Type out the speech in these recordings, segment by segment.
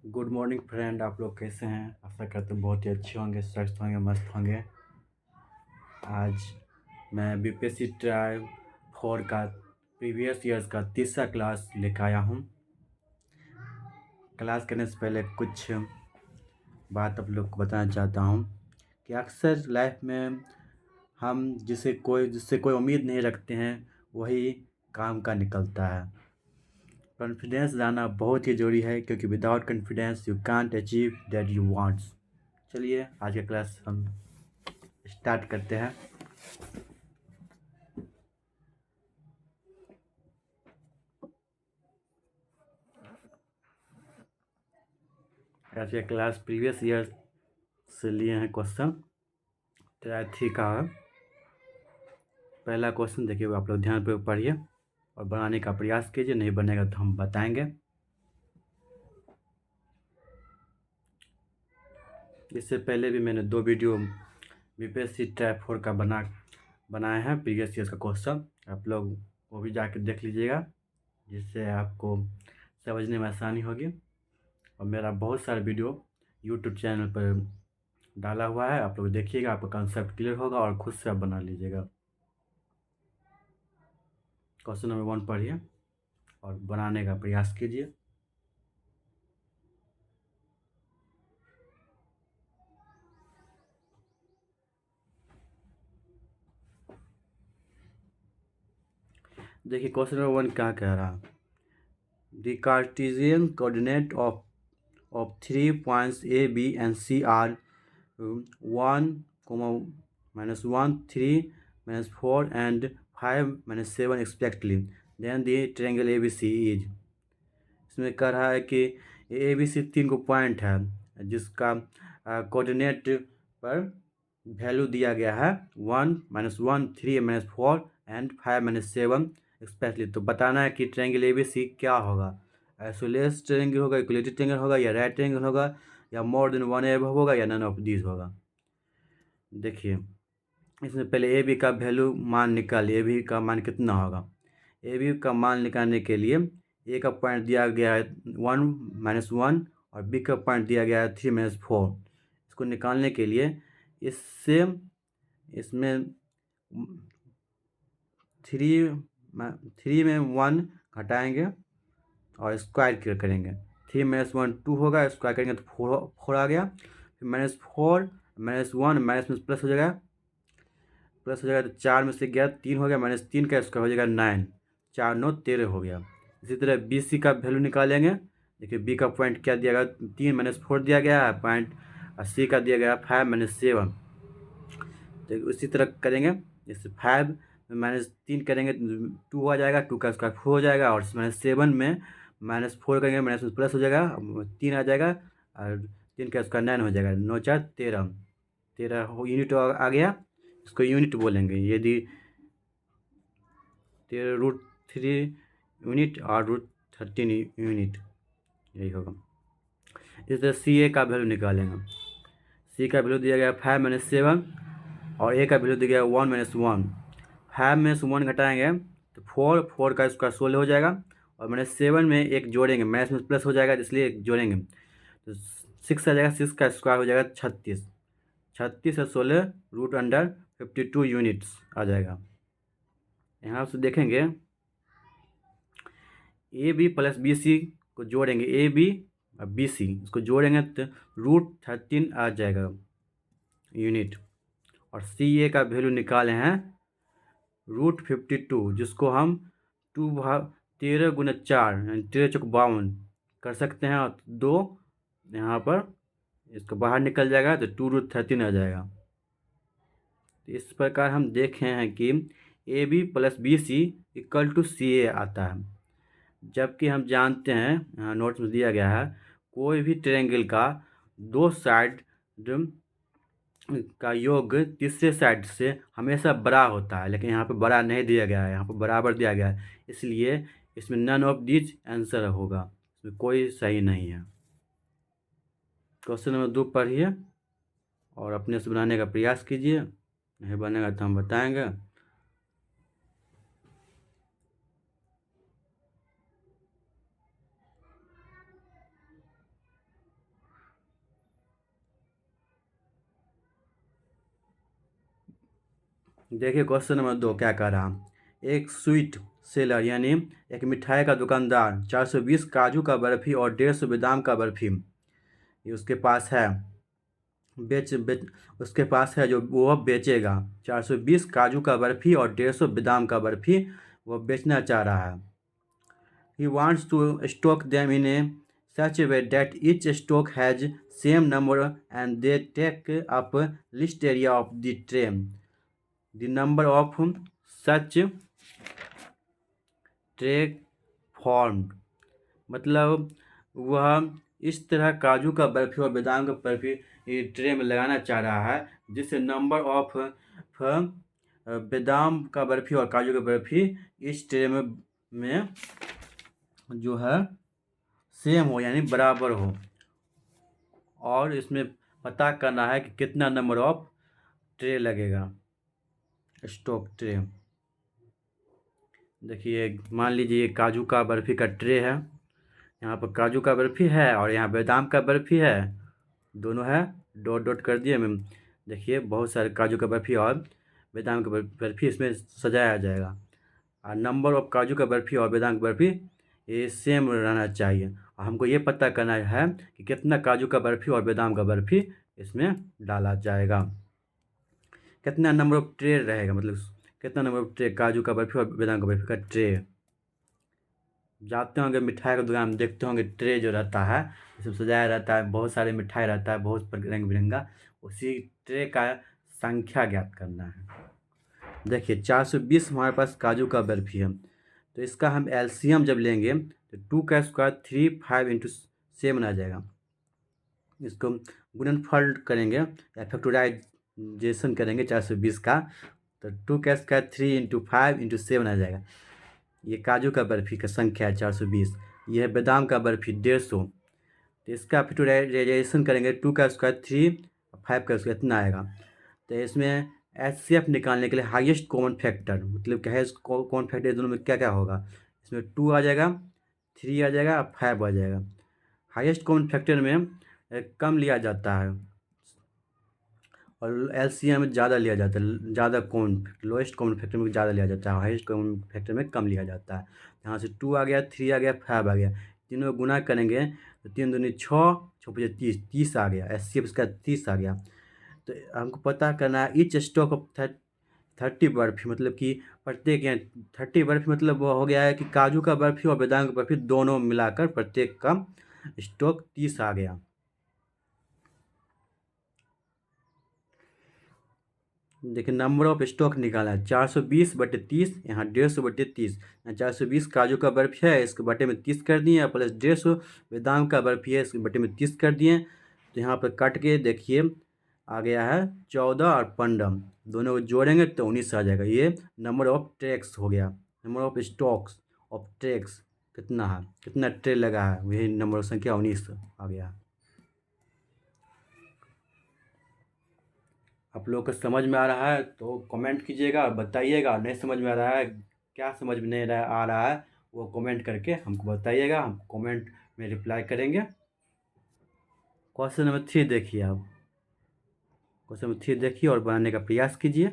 Good morning friend. आप लोग कैसे हैं? आशा करते हैं बहुत ही अच्छे होंगे, स्वस्थ होंगे, मस्त होंगे। आज मैं बीपीएससी ट्राई 4 का प्रीवियस ईयर्स का तीसरा क्लास लेकर आया हूँ। क्लास करने से पहले कुछ बात आप लोग को बताना चाहता हूँ कि अक्सर लाइफ में हम जिससे कोई उम्मीद नहीं रखते हैं वही काम का निकलता है। कॉन्फिडेंस लाना बहुत ही ज़रूरी है क्योंकि without confidence you can't achieve that you wants. चलिए आज का क्लास हम स्टार्ट करते हैं। आज का क्लास प्रीवियस ईयर से लिए हैं क्वेश्चन। ट्राई 3 का है। पहला क्वेश्चन देखिए, आप लोग ध्यान पे पढ़िए और बनाने का प्रयास कीजिए, नहीं बनेगा तो हम बताएंगे। इससे पहले भी मैंने 2 वीडियो बीपीएससी ट्राई 4 का बनाए हैं प्रीवियस ईयर का क्वेश्चन। आप लोग वो भी जाके देख लीजिएगा, जिससे आपको समझने में आसानी होगी। और मेरा बहुत सारा वीडियो यूट्यूब चैनल पर डाला हुआ है, आप लोग देखिएगा, आपका कंसेप्ट क्लियर होगा और खुद से आप बना लीजिएगा। क्वेश्चन नंबर 1 पढ़िए और बनाने का प्रयास कीजिए। देखिए क्वेश्चन नंबर 1 क्या कह रहा है। The Cartesian coordinate of 3 points A B and C are 1, -1, 3, -4 and 5, -7 respectively. Then the triangle ABC is। इसमें कह रहा है कि ए बी सी 3 को पॉइंट है जिसका कोऑर्डिनेट पर वैल्यू दिया गया है 1, -1, 3, -4 एंड 5, -7 एक्सपेक्टली। तो बताना है कि ट्रायंगल ए बी सी क्या होगा। आइसोसेलेस ट्रायंगल होगा, इक्विलेटरल ट्रायंगल होगा, या राइट ट्रायंगल होगा, या मोर देन वन एब होगा, या नन ऑफ दीज होगा। देखिए इसमें पहले ए बी का वैल्यू मान निकालिए। ए बी का मान कितना होगा। ए बी का मान निकालने के लिए ए का पॉइंट दिया गया है 1, -1 और बी का पॉइंट दिया गया है 3, -4। इसको निकालने के लिए इससे इसमें 3 में 1 घटाएंगे और स्क्वायर करेंगे। 3 - 1 2 होगा, स्क्वायर करेंगे तो 4 आ गया। फिर -4 -1 माइनस में प्लस हो जाएगा, तो 4 में से गया 3 हो गया, -3 का स्क्वायर हो जाएगा 9, 4 9 13 हो गया। इसी तरह बी सी का वैल्यू निकालेंगे। देखिए बी का पॉइंट क्या दिया गया, 3 -4 दिया गया है पॉइंट, और सी का दिया गया 5 -7। तो उसी तरह करेंगे। जैसे 5 में -3 करेंगे 2 आ जाएगा, 2 का स्क्वायर 4 हो जाएगा, और -7 में -4 करेंगे माइनस में प्लस हो जाएगा, 3 आ जाएगा, और 3 का स्क्वायर 9 हो जाएगा, 9 4 13, 13 यूनिट आ गया। इसको यूनिट बोलेंगे। यदि 13√3 यूनिट और √13 यूनिट, यही होगा। इस तरह सी ए का वैल्यू निकालेंगे। सी का वैल्यू दिया गया 5 -7 और ए का वैल्यू दिया गया 1 -1। 5 में से 1 घटाएंगे तो 4 का स्क्वायर 16 हो जाएगा, और -7 में एक जोड़ेंगे, मैथ में प्लस हो जाएगा इसलिए एक जोड़ेंगे तो 6 आ जाएगा। 6 का स्क्वायर हो जाएगा 36, 36 और 16 √52 यूनिट्स आ जाएगा। यहाँ से देखेंगे A B plus B C को जोड़ेंगे, ए बी और बी सी इसको जोड़ेंगे तो √13 आ जाएगा यूनिट। और सी ए का वैल्यू निकाले हैं √52, जिसको हम 13 × 4 यानी 13 × 52 कर सकते हैं, और 2 यहाँ पर इसको बाहर निकल जाएगा तो 2√13 आ जाएगा। तो इस प्रकार हम देखे हैं कि A B plus B C equal to C A आता है। जबकि हम जानते हैं, यहाँ नोट्स में दिया गया है, कोई भी ट्रायंगल का 2 साइड का योग तीसरे साइड से हमेशा बड़ा होता है, लेकिन यहाँ पे बड़ा नहीं दिया गया है, यहाँ पर बराबर दिया गया है, इसलिए इसमें नन ऑफ दिस आंसर होगा, इसमें कोई सही नहीं है। क्वेश्चन नंबर 2 पढ़िए और अपने से बनाने का प्रयास कीजिए, नहीं बनेगा तो हम बताएंगे। देखिए क्वेश्चन नंबर 2 क्या कह रहा। एक स्वीट सेलर यानी एक मिठाई का दुकानदार 420 काजू का बर्फी और 150 बादाम का बर्फी ये उसके पास है। बेच बेच उसके पास है जो वो बेचेगा। 420 काजू का बर्फी और 150 बादाम का बर्फी वो बेचना चाह रहा है। He wants to stock them in a such a way that each stock has same number and they take up least area of the tray. The number of such tray formed मतलब वह इस तरह काजू का बर्फी और बादाम का barfi tray में लगाना चाह रहा है जिससे नंबर ऑफ बादाम का बर्फी और काजू का बर्फी इस ट्रे में जो है सेम हो यानी बराबर हो। और इसमें पता करना है कि कितना नंबर ऑफ ट्रे लगेगा, स्टॉक ट्रे। देखिए मान लीजिए काजू का बर्फी का ट्रे है, यहाँ पर काजू का बर्फी है और यहाँ बादाम का बर्फी है, दोनों है, डॉट डॉट कर दिए मैम। देखिए बहुत सारे काजू का बर्फी और बादाम का बर्फी इसमें सजाया जाएगा। और नंबर ऑफ काजू का बर्फी और बादाम की बर्फी ये सेम रहना चाहिए। और हमको ये पता करना है कि कितना काजू का बर्फी और बादाम का बर्फी इसमें डाला जाएगा, कितना नंबर ऑफ ट्रे रहेगा, मतलब कितना नंबर ऑफ ट्रे काजू का बर्फी और बादाम का बर्फी का ट्रे। जाते होंगे मिठाई का दुकान, देखते होंगे ट्रे जो रहता है इसमें सजाया रहता है, बहुत सारे मिठाई रहता है, बहुत रंग बिरंगा। उसी ट्रे का संख्या ज्ञात करना है। देखिए 420 हमारे पास काजू का बर्फी है, तो इसका हम एलसीएम जब लेंगे तो 2 का स्क्वायर 3 5 इंटू 7 आ जाएगा। इसको गुणनफल करेंगे या फैक्टराइजेशन करेंगे 420 का, तो 2 का स्क्वायर 3 इंटू 5 इंटू 7 आ जाएगा। ये काजू का बर्फी का संख्या है 420। यह है बादाम का बर्फी 150। तो इसका फैक्टराइजेशन करेंगे 2 का स्क्वायर 3 5 का स्क्वायर इतना आएगा। तो इसमें एचसीएफ निकालने के लिए हाईएस्ट कॉमन फैक्टर मतलब क्या है, कॉमन फैक्टर दोनों में क्या क्या होगा, इसमें 2 आ जाएगा, 3 आ जाएगा, 5 आ जाएगा। हाईएस्ट कॉमन फैक्टर में कम लिया जाता है और एलसीएम में ज़्यादा लिया जाता है, ज़्यादा common factor, lowest common factor में ज़्यादा लिया जाता है, हाईएस्ट कॉमन फैक्टर में कम लिया जाता है। यहाँ से 2 आ गया, 3 आ गया, 5 आ गया, तीनों गुना करेंगे तो 3 दूनी 6, 6 पचे 30, 30 आ गया, एचसीएफ इसका 30 आ गया। तो हमको पता करना है ईच स्टॉक ऑफ 30 बर्फी मतलब कि प्रत्येक यहाँ 30 बर्फी मतलब वो हो गया है कि काजू का बर्फी और बादाम की बर्फी दोनों मिलाकर प्रत्येक का स्टॉक 30 आ गया। देखिए नंबर ऑफ स्टॉक निकाला है 420 बटे 30, यहाँ 150 बटे 30। 420 काजू का बर्फी है इसके बटे में 30 कर दिए, प्लस 150 बादाम का बर्फी है इसके बटे में 30 कर दिए। तो यहाँ पर कट के देखिए आ गया है 14 और 15, दोनों को जोड़ेंगे तो 19 आ जाएगा। ये नंबर ऑफ ट्रैक्स हो गया, number of stocks of tracks कितना है, कितना ट्रे लगा है, वही नंबर संख्या 19 आ गया। आप लोग को समझ में आ रहा है तो कमेंट कीजिएगा और बताइएगा, नहीं समझ में आ रहा है, क्या समझ में नहीं आ रहा है वो कमेंट करके हमको बताइएगा, हम कमेंट में रिप्लाई करेंगे। क्वेश्चन नंबर 3 देखिए, आप क्वेश्चन नंबर 3 देखिए और बनाने का प्रयास कीजिए।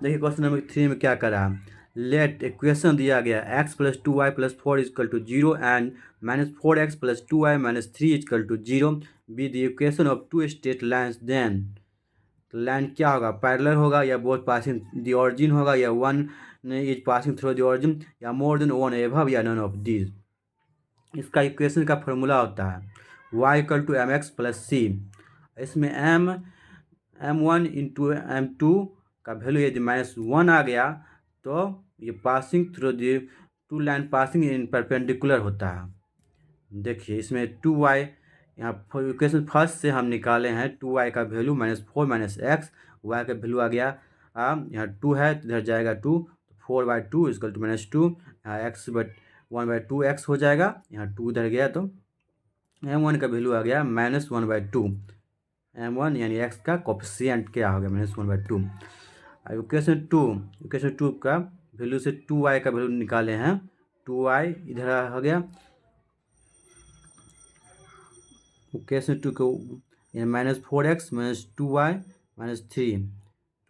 देखिए क्वेश्चन नंबर 3 में क्या करा, लेट इक्वेशन दिया गया x plus 2y plus 4 is equal to 0 एंड minus 4x plus 2y minus 3 is equal to 0 be the equation of two straight lines then. Line क्या होगा, पैरेलल होगा या बोथ पासिंग द ऑरिजिन होगा या one is passing through the origin या more than one above या none of these. इसका equation का फॉर्मूला होता है y equal to M X plus C. इसमें m1 इंटू m2 का वैल्यू यदि -1 आ गया तो ये passing through the two line passing in perpendicular होता है। देखिए इसमें 2y, यहाँ इक्वेशन फर्स्ट से हम निकाले हैं 2y का वैल्यू -4 माइनस एक्स, y का वैल्यू आ गया यहाँ 2 है तो इधर जाएगा 2, 4/2 इजकल टू -2, यहाँ x बट 1/2 x हो जाएगा, यहाँ 2 इधर गया तो m1 का वैल्यू आ गया -1/2। m1 यानी x का कोफिशिएंट क्या हो गया -1/2। इक्वेशन टू का वैल्यू से 2y का वैल्यू निकाले हैं। 2y इधर आ गया। इक्वेशन टू को -4x -2y -3,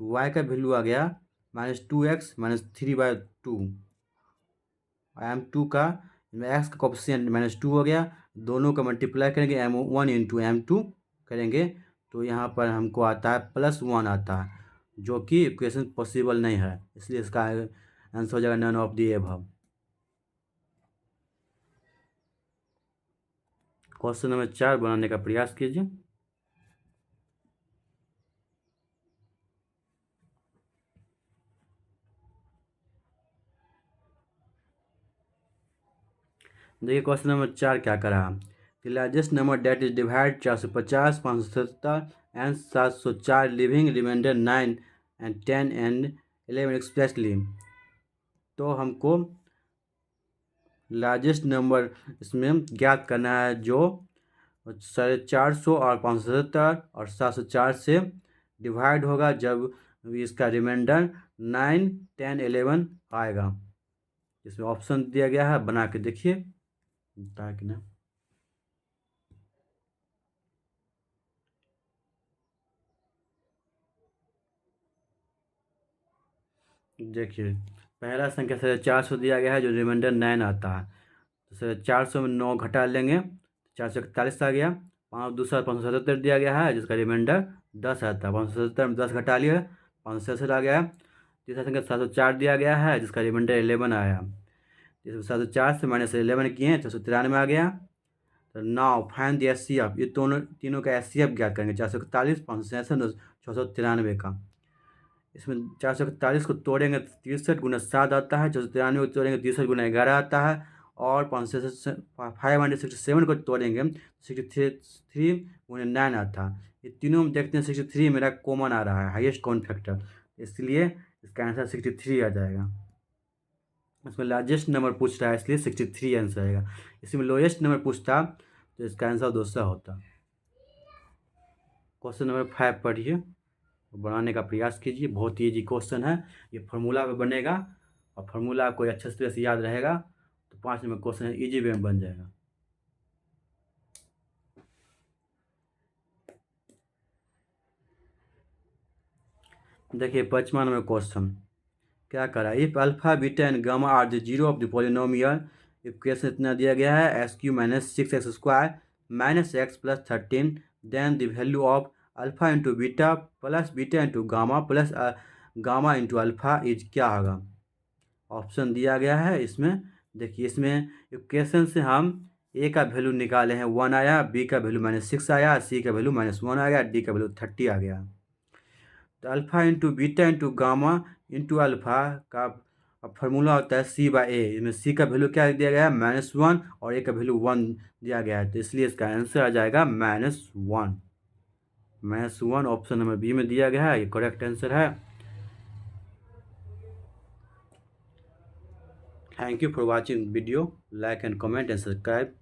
तो y का वैल्यू आ गया -2x -3/2। m2 का x का कोफिशिएंट -2 हो गया। दोनों का मल्टीप्लाई करेंगे m1 इंटू m2 करेंगे तो यहाँ पर हमको आता है +1 आता है, जो कि इक्वेशन पॉसिबल नहीं है, इसलिए इसका आंसर हो जाएगा none of the above. Question number 4 बनाने का प्रयास कीजिए। देखिए क्वेश्चन नंबर 4 क्या करा। The largest number that is divide 450, 577 and 704 leaving remainder 9 and 10 and 11 expressly. तो हमको लार्जेस्ट नंबर इसमें ज्ञात करना है जो 450 और 577 और 704 से डिवाइड होगा जब इसका रिमाइंडर 9, 10, 11 आएगा। इसमें ऑप्शन दिया गया है, बना के देखिए ताकि ना। देखिए पहला संख्या 450 दिया गया है जो रिमाइंडर 9 आता है, तो 400 में 9 घटा लेंगे 441 आ गया। दूसरा 577 दिया गया है जिसका रिमाइंडर 10 आता है, 577 में 10 घटा लिए 567 आ गया। तीसरा संख्या 704 दिया गया है जिसका रिमाइंडर 11 आया। इसमें 704 से -11 किए 493 आ गया। तो नाउ फाइंड द एचसीएफ, ये तीनों का एचसीएफ ज्ञात करेंगे 441, 567 और 693 का। इसमें 441 को तोड़ेंगे 63 गुना 7 आता है, 493 को तोड़ेंगे 63 गुना 11 आता है, और 567 को तोड़ेंगे 63 गुना 9 आता है। ये तीनों में देखते हैं 63 मेरा कॉमन आ रहा है, हाईएस्ट कॉमन फैक्टर, इसलिए इसका आंसर 63 आ जाएगा। इसमें लार्जेस्ट नंबर पूछ रहा है इसलिए 63 आंसर आएगा। इसमें लोएस्ट नंबर पूछता तो इसका आंसर दूसरा होता। क्वेश्चन नंबर 5 पढ़िए, बनाने का प्रयास कीजिए। बहुत ही ईजी क्वेश्चन है, ये फार्मूला में बनेगा और फार्मूला कोई अच्छे तरह से याद रहेगा तो 5 नंबर क्वेश्चन ईजी वे में बन जाएगा। देखिए 5वां नंबर क्वेश्चन क्या करा। If alpha beta and gamma are the zero of the polynomial, equation इतना दिया गया है SQ -6x² -x + 13, then the value of alpha into beta plus beta into gamma plus gamma into alpha is क्या होगा। Option दिया गया है इसमें। देखिए इसमें इक्वेशन से हम ए का वैल्यू निकाले हैं 1 आया, बी का वैल्यू -6 आया, सी का वैल्यू -1 आ गया, डी का वैल्यू 30 आ गया। तो alpha into beta into gamma into alpha का फार्मूला होता है C/A। इसमें सी का वैल्यू क्या दिया गया है -1 और ए का वैल्यू 1 दिया गया है, तो इसलिए इसका आंसर आ जाएगा -1। -1 ऑप्शन नंबर बी में दिया गया है, ये करेक्ट आंसर है। Thank you for watching video, like and comment and subscribe.